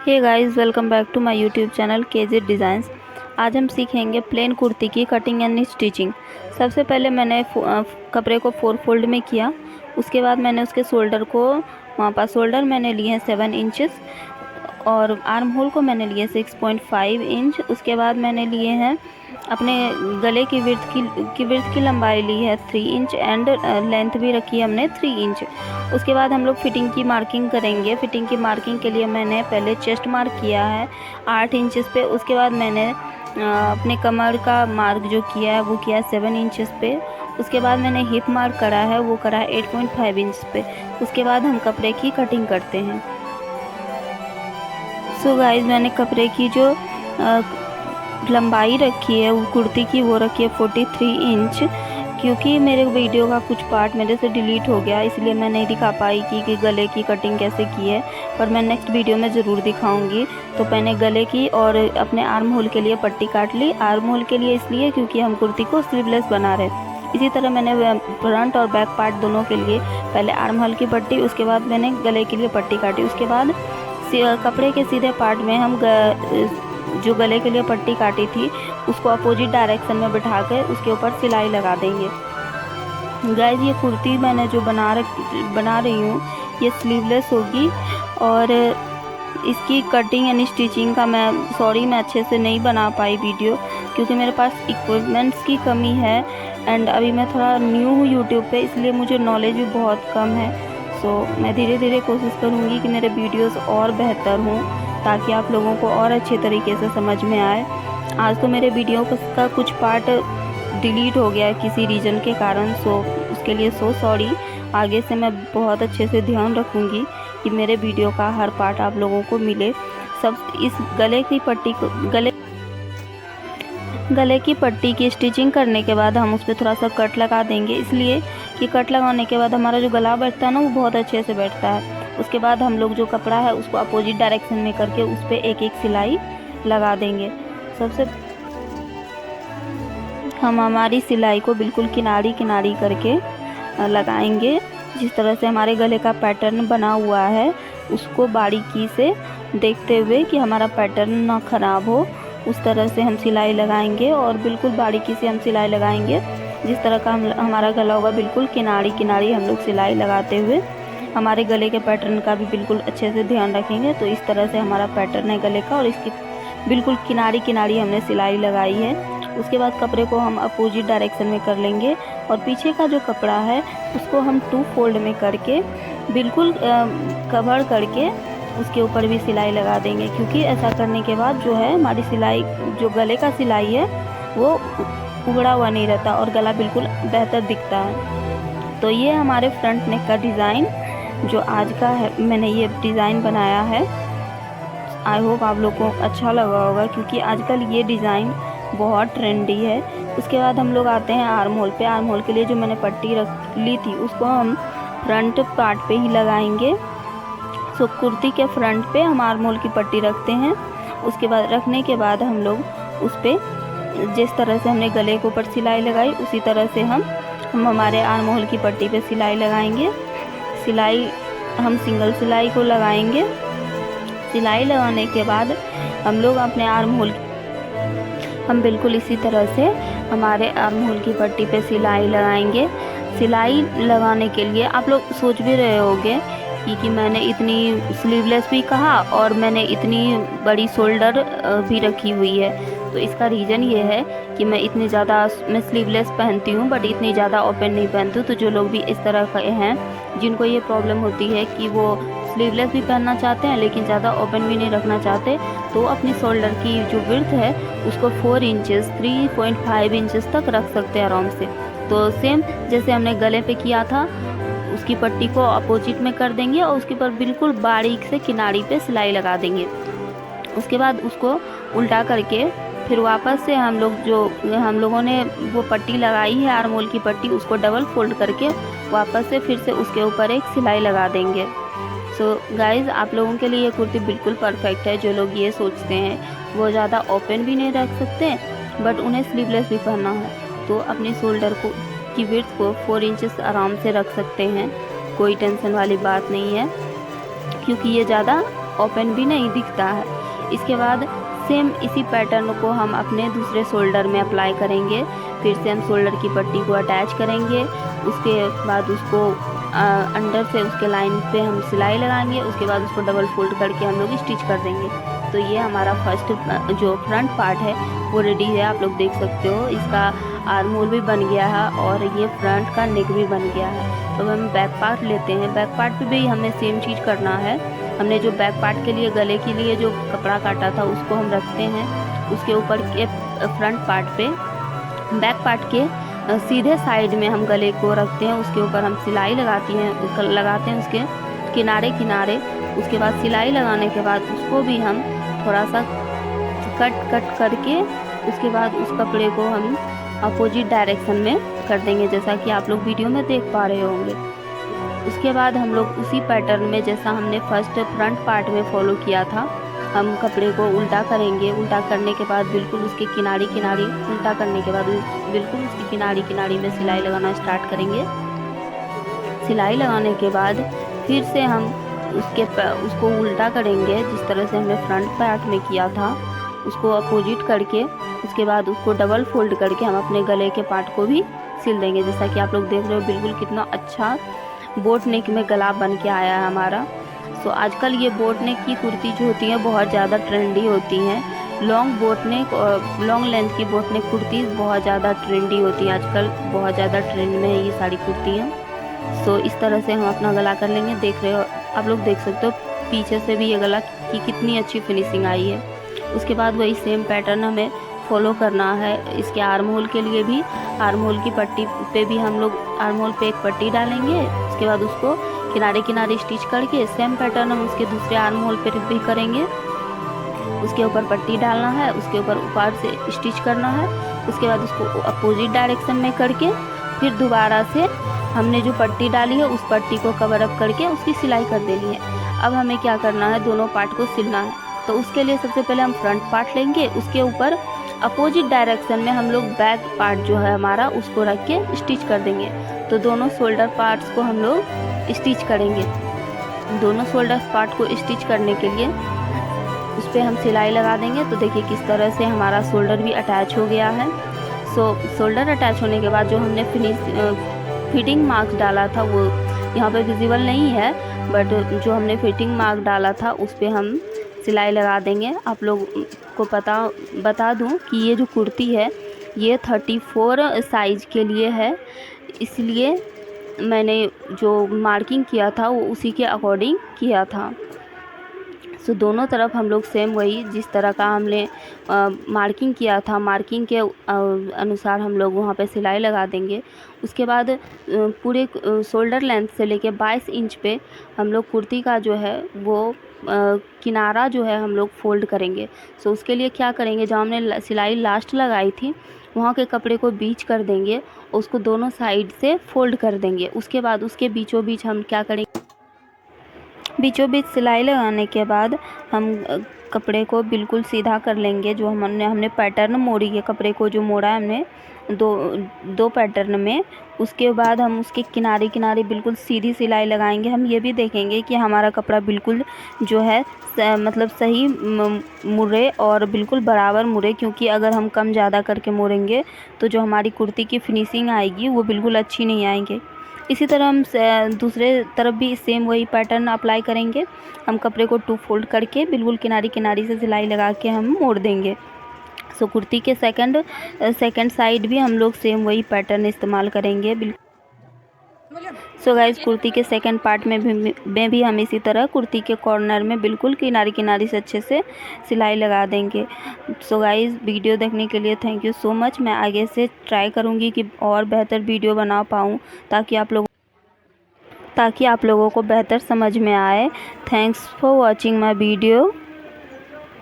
Hey guys, welcome back to my YouTube channel KJ Designs. आज हम सीखेंगे plane kurti की कटिंग एंड स्टिचिंग। सबसे पहले मैंने कपड़े को 4 फोल्ड में किया। उसके बाद मैंने उसके शोल्डर को शोल्डर मैंने लिए हैं 7 इंचेस और आर्म होल को मैंने लिए 6.5 इंच। उसके बाद मैंने लिए हैं अपने गले की विड्थ की लंबाई ली है 3 इंच एंड लेंथ भी रखी है हमने 3 इंच। उसके बाद हम लोग फिटिंग की मार्किंग करेंगे। फिटिंग की मार्किंग के लिए मैंने पहले चेस्ट मार्क किया है 8 इंचेस पे। उसके बाद मैंने अपने कमर का मार्क जो किया है वो किया है 7 इंचेस पे। उसके बाद मैंने हिप मार्क करा है, वो करा है 8.5 इंच पे। उसके बाद हम कपड़े की कटिंग करते हैं। सो गाइस, मैंने कपड़े की जो लंबाई रखी है वो कुर्ती की वो रखी है 43 इंच। क्योंकि मेरे वीडियो का कुछ पार्ट मेरे से डिलीट हो गया, इसलिए मैं नहीं दिखा पाई कि गले की कटिंग कैसे की है, पर मैं नेक्स्ट वीडियो में ज़रूर दिखाऊंगी। तो मैंने गले की और अपने आर्म होल के लिए पट्टी काट ली। आर्म होल के लिए इसलिए क्योंकि हम कुर्ती को स्लीवलेस बना रहे। इसी तरह मैंने फ्रंट और बैक पार्ट दोनों के लिए पहले आर्म होल की पट्टी, उसके बाद मैंने गले के लिए पट्टी काटी। उसके बाद कपड़े के सीधे पार्ट में हम जो गले के लिए पट्टी काटी थी उसको अपोजिट डायरेक्शन में बिठा कर उसके ऊपर सिलाई लगा देंगे। गाइस, ये कुर्ती मैंने जो बना रही हूँ ये स्लीवलेस होगी और इसकी कटिंग एंड स्टिचिंग का मैं अच्छे से नहीं बना पाई वीडियो, क्योंकि मेरे पास इक्विपमेंट्स की कमी है एंड अभी मैं थोड़ा न्यू हूँ यूट्यूब पे, इसलिए मुझे नॉलेज भी बहुत कम है। सो मैं धीरे धीरे कोशिश करूँगी कि मेरे वीडियोस और बेहतर हों ताकि आप लोगों को और अच्छे तरीके से समझ में आए। आज तो मेरे वीडियो का कुछ पार्ट डिलीट हो गया है किसी रीज़न के कारण, सो उसके लिए सॉरी। आगे से मैं बहुत अच्छे से ध्यान रखूँगी कि मेरे वीडियो का हर पार्ट आप लोगों को मिले। सब इस गले की पट्टी की स्टिचिंग करने के बाद हम उस पर थोड़ा सा कट लगा देंगे, इसलिए कि कट लगाने के बाद हमारा जो गला बैठता है ना वो बहुत अच्छे से बैठता है। उसके बाद हम लोग जो कपड़ा है उसको अपोजिट डायरेक्शन में करके उस पर एक एक सिलाई लगा देंगे। सबसे हम हमारी सिलाई को बिल्कुल किनारी करके लगाएंगे। जिस तरह से हमारे गले का पैटर्न बना हुआ है उसको बारीकी से देखते हुए कि हमारा पैटर्न ना ख़राब हो, उस तरह से हम सिलाई लगाएंगे और बिल्कुल बारीकी से हम सिलाई लगाएंगे। जिस तरह का हमारा गला होगा बिल्कुल किनारी हम लोग सिलाई लगाते हुए हमारे गले के पैटर्न का भी बिल्कुल अच्छे से ध्यान रखेंगे। तो इस तरह से हमारा पैटर्न है गले का और इसकी बिल्कुल किनारी हमने सिलाई लगाई है। उसके बाद कपड़े को हम अपोजिट डायरेक्शन में कर लेंगे और पीछे का जो कपड़ा है उसको हम 2 फोल्ड में करके बिल्कुल कवर करके उसके ऊपर भी सिलाई लगा देंगे, क्योंकि ऐसा करने के बाद जो है हमारी सिलाई जो गले का सिलाई है वो उगड़ा हुआ नहीं रहता और गला बिल्कुल बेहतर दिखता है। तो ये हमारे फ्रंट नेक का डिज़ाइन जो आज का है, मैंने ये डिज़ाइन बनाया है। आई होप आप लोगों को अच्छा लगा होगा, क्योंकि आजकल ये डिज़ाइन बहुत ट्रेंडी है। उसके बाद हम लोग आते हैं आर्म होल पे। आर्म होल के लिए जो मैंने पट्टी रख ली थी उसको हम फ्रंट पार्ट पे ही लगाएंगे। सो कुर्ती के फ्रंट पे हम आर्म होल की पट्टी रखते हैं। उसके बाद रखने के बाद हम लोग उस पर जिस तरह से हमने गले के ऊपर सिलाई लगाई उसी तरह से हम हमारे आर्म होल की पट्टी पे सिलाई लगाएंगे। सिलाई हम सिंगल सिलाई को लगाएंगे। सिलाई लगाने के बाद हम लोग अपने आर्म होल हम बिल्कुल इसी तरह से हमारे आर्म होल की पट्टी पे सिलाई लगाएंगे। सिलाई लगाने के लिए आप लोग सोच भी रहे होंगे कि मैंने इतनी स्लीवलेस भी कहा और मैंने इतनी बड़ी शोल्डर भी रखी हुई है। तो इसका रीज़न ये है कि मैं स्लीवलेस पहनती हूँ बट इतनी ज़्यादा ओपन नहीं पहनती हूँ। तो जो लोग भी इस तरह के हैं जिनको ये प्रॉब्लम होती है कि वो स्लीवलेस भी पहनना चाहते हैं लेकिन ज़्यादा ओपन भी नहीं रखना चाहते, तो अपनी शोल्डर की जो विड्थ है उसको 4 इंचेस 3.5 इंचेस तक रख सकते हैं आराम से। तो सेम जैसे हमने गले पे किया था उसकी पट्टी को अपोजिट में कर देंगे और उसके ऊपर बिल्कुल बारीक से किनारी पे सिलाई लगा देंगे। उसके बाद उसको उल्टा करके फिर वापस से हम लोगों ने वो पट्टी लगाई है आर्म होल की पट्टी, उसको डबल फोल्ड करके वापस से फिर से उसके ऊपर एक सिलाई लगा देंगे। सो गाइज़, आप लोगों के लिए ये कुर्ती बिल्कुल परफेक्ट है। जो लोग ये सोचते हैं वो ज़्यादा ओपन भी नहीं रख सकते बट उन्हें स्लीवलेस भी पहनना है, तो अपनी शोल्डर की विड्थ को 4 इंचेस आराम से रख सकते हैं। कोई टेंशन वाली बात नहीं है, क्योंकि ये ज़्यादा ओपन भी नहीं दिखता है। इसके बाद सेम इसी पैटर्न को हम अपने दूसरे शोल्डर में अप्लाई करेंगे। फिर से हम शोल्डर की पट्टी को अटैच करेंगे। उसके बाद उसको अंदर से उसके लाइन पे हम सिलाई लगाएंगे। उसके बाद उसको डबल फोल्ड करके हम लोग स्टिच कर देंगे। तो ये हमारा फर्स्ट जो फ्रंट पार्ट है वो रेडी है, आप लोग देख सकते हो। इसका आर्म होल भी बन गया है और ये फ्रंट का नेक भी बन गया है। तो हम बैक पार्ट लेते हैं। बैक पार्ट पे भी हमें सेम चीज़ करना है। हमने जो बैक पार्ट के लिए गले के लिए जो कपड़ा काटा था उसको हम रखते हैं। उसके ऊपर के फ्रंट पार्ट पे बैक पार्ट के सीधे साइड में हम गले को रखते हैं। उसके ऊपर हम सिलाई लगाते हैं उसके किनारे किनारे। उसके बाद सिलाई लगाने के बाद उसको भी हम थोड़ा सा कट करके उसके बाद उस कपड़े को हम अपोजिट डायरेक्शन में कर देंगे, जैसा कि आप लोग वीडियो में देख पा रहे होंगे। उसके बाद हम लोग उसी पैटर्न में जैसा हमने फर्स्ट फ्रंट पार्ट में फॉलो किया था, हम कपड़े को उल्टा करेंगे। उल्टा करने के बाद बिल्कुल उसके किनारी उल्टा करने के बाद बिल्कुल उसकी किनारी में सिलाई लगाना स्टार्ट करेंगे। सिलाई लगाने के बाद फिर से हम उसको उल्टा करेंगे, जिस तरह से हमने फ्रंट पार्ट में किया था उसको अपोजिट करके। उसके बाद उसको डबल फोल्ड करके हम अपने गले के पार्ट को भी सिल देंगे। जैसा कि आप लोग देख रहे हो बिल्कुल कितना अच्छा बोट नेक में गला बन के आया है हमारा। सो आजकल ये बोट नेक की कुर्ती जो होती हैं बहुत ज़्यादा ट्रेंडी होती हैं। लॉन्ग बोट नेक और लॉन्ग लेंथ की बोट नेक कुर्ती बहुत ज़्यादा ट्रेंडी होती हैं आजकल, बहुत ज़्यादा ट्रेंड में है ये सारी कुर्तियाँ। सो इस तरह से हम अपना गला कर लेंगे। देख रहे हो आप लोग, देख सकते हो पीछे से भी ये गला की कितनी अच्छी फिनिशिंग आई है। उसके बाद वही सेम पैटर्न हमें फॉलो करना है। इसके आर्म होल के लिए भी आर्म होल की पट्टी पे भी हम लोग आर्म होल पे एक पट्टी डालेंगे। उसके बाद उसको किनारे स्टिच करके सेम पैटर्न हम उसके दूसरे आर्म होल पे भी करेंगे। उसके ऊपर पट्टी डालना है, उसके ऊपर से स्टिच करना है। उसके बाद उसको अपोजिट डायरेक्शन में करके फिर दोबारा से हमने जो पट्टी डाली है उस पट्टी को कवर अप करके उसकी सिलाई कर देनी है। अब हमें क्या करना है, दोनों पार्ट को सिलना है। तो उसके लिए सबसे पहले हम फ्रंट पार्ट लेंगे, उसके ऊपर अपोजिट डायरेक्शन में हम लोग बैक पार्ट जो है हमारा उसको रख के स्टिच कर देंगे। तो दोनों शोल्डर पार्ट्स को हम लोग स्टिच करेंगे। दोनों शोल्डर पार्ट को स्टिच करने के लिए उस पर हम सिलाई लगा देंगे। तो देखिए किस तरह से हमारा शोल्डर भी अटैच हो गया है। सो शोल्डर अटैच होने के बाद जो हमने फिटिंग मार्क्स डाला था वो यहाँ पे विजिबल नहीं है, बट जो हमने फिटिंग मार्क डाला था उस पर हम सिलाई लगा देंगे। आप लोग को बता दूं कि ये जो कुर्ती है ये 34 साइज़ के लिए है, इसलिए मैंने जो मार्किंग किया था वो उसी के अकॉर्डिंग किया था। सो दोनों तरफ हम लोग सेम वही जिस तरह का हमने मार्किंग किया था, मार्किंग के अनुसार हम लोग वहाँ पे सिलाई लगा देंगे। उसके बाद पूरे शोल्डर लेंथ से लेके 22 इंच पे हम लोग कुर्ती का जो है वो किनारा जो है हम लोग फोल्ड करेंगे। सो उसके लिए क्या करेंगे, जहाँ हमने सिलाई लास्ट लगाई थी वहाँ के कपड़े को बीच कर देंगे, उसको दोनों साइड से फोल्ड कर देंगे। उसके बाद उसके बीचों बीच हम क्या करेंगे, बीचों बीच सिलाई लगाने के बाद हम कपड़े को बिल्कुल सीधा कर लेंगे। जो हमने पैटर्न मोड़ी है, कपड़े को जो मोड़ा है हमने दो पैटर्न में, उसके बाद हम उसके किनारे बिल्कुल सीधी सिलाई लगाएंगे। हम ये भी देखेंगे कि हमारा कपड़ा बिल्कुल जो है मतलब सही मुड़े और बिल्कुल बराबर मुड़े, क्योंकि अगर हम कम ज़्यादा करके मोड़ेंगे तो जो हमारी कुर्ती की फिनिशिंग आएगी वो बिल्कुल अच्छी नहीं आएंगे। इसी तरह हम दूसरे तरफ भी सेम वही पैटर्न अप्लाई करेंगे। हम कपड़े को 2 फोल्ड करके बिल्कुल किनारी से सिलाई लगा के हम मोड़ देंगे। सो कुर्ती के सेकंड साइड भी हम लोग सेम वही पैटर्न इस्तेमाल करेंगे। सो गाइस, कुर्ती के सेकंड पार्ट में भी हम इसी तरह कुर्ती के कॉर्नर में बिल्कुल किनारी से अच्छे से सिलाई लगा देंगे। सो गाइस, वीडियो देखने के लिए थैंक यू सो मच। मैं आगे से ट्राई करूँगी कि और बेहतर वीडियो बना पाऊँ ताकि आप लोगों को बेहतर समझ में आए। Thanks for watching my video.